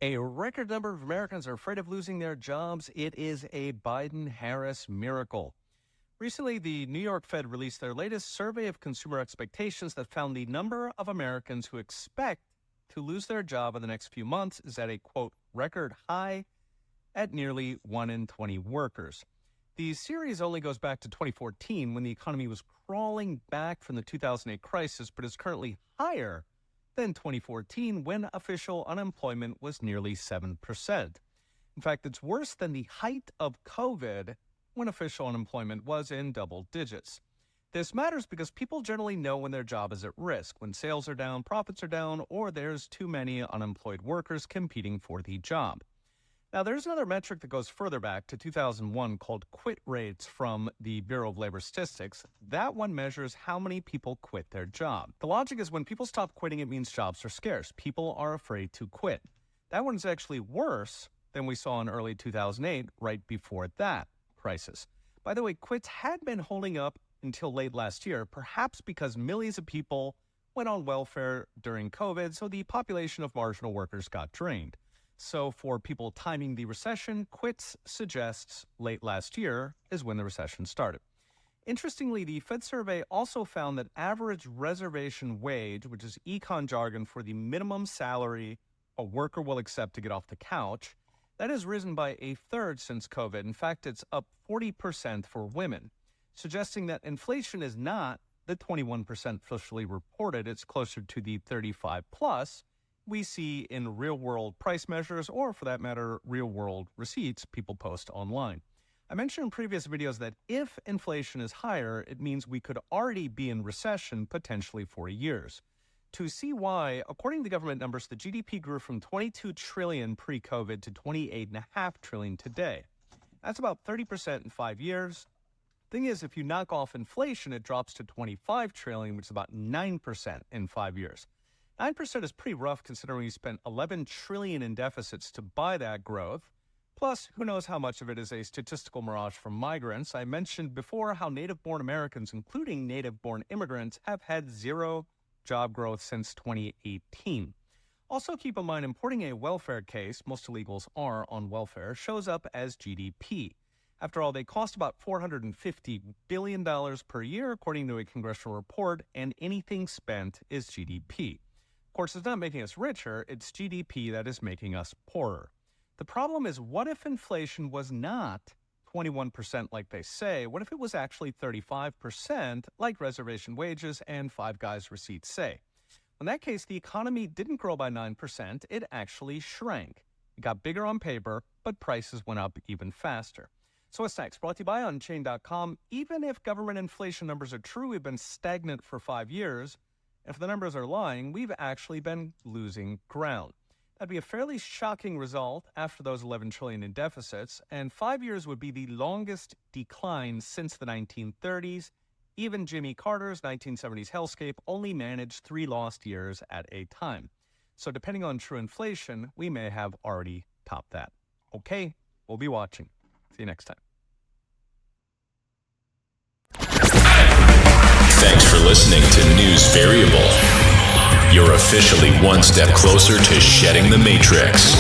A record number of Americans are afraid of losing their jobs. It is a Biden-Harris miracle. Recently, the New York Fed released their latest survey of consumer expectations that found the number of Americans who expect to lose their job in the next few months is at a, quote, record high at nearly 1 in 20 workers. The series only goes back to 2014 when the economy was crawling back from the 2008 crisis, but is currently higher than 2014 when official unemployment was nearly 7%. In fact, it's worse than the height of COVID when official unemployment was in double digits. This matters because people generally know when their job is at risk, when sales are down, profits are down, or there's too many unemployed workers competing for the job. Now, there's another metric that goes further back to 2001 called quit rates from the Bureau of Labor Statistics. That one measures how many people quit their job. The logic is when people stop quitting, it means jobs are scarce. People are afraid to quit. That one's actually worse than we saw in early 2008, right before that crisis. By the way, quits had been holding up until late last year, perhaps because millions of people went on welfare during COVID, so the population of marginal workers got drained. So for people timing the recession, quits suggests late last year is when the recession started. Interestingly, the Fed survey also found that average reservation wage, which is econ jargon for the minimum salary a worker will accept to get off the couch, that has risen by a third since COVID. In fact, it's up 40% for women, suggesting that inflation is not the 21% officially reported. It's closer to the 35 plus we see in real-world price measures, or for that matter, real-world receipts people post online. I mentioned in previous videos that if inflation is higher, it means we could already be in recession potentially for years. To see why, according to government numbers, the GDP grew from 22 trillion pre-COVID to 28.5 trillion today. That's about 30% in 5 years. Thing is, if you knock off inflation, it drops to 25 trillion, which is about 9% in 5 years. 9% is pretty rough considering we spent 11 trillion in deficits to buy that growth. Plus, who knows how much of it is a statistical mirage from migrants. I mentioned before how native-born Americans, including native-born immigrants, have had zero job growth since 2018. Also keep in mind, importing a welfare case, most illegals are on welfare, shows up as GDP. After all, they cost about $450 billion per year, according to a congressional report, and anything spent is GDP. Of course, it's not making us richer, it's GDP that is making us poorer. The problem is, what if inflation was not 21% like they say? What if it was actually 35% like reservation wages and Five Guys receipts say? In that case, the economy didn't grow by 9%, it actually shrank. It got bigger on paper, but prices went up even faster. So what's next? Brought to you by Unchained.com. Even if government inflation numbers are true, we've been stagnant for 5 years. If the numbers are lying, we've actually been losing ground. That'd be a fairly shocking result after those 11 trillion in deficits, and 5 years would be the longest decline since the 1930s. Even Jimmy Carter's 1970s hellscape only managed 3 lost years at a time. So depending on true inflation, we may have already topped that. Okay, we'll be watching. See you next time. Thanks for listening to News Variable. You're officially one step closer to shedding the matrix.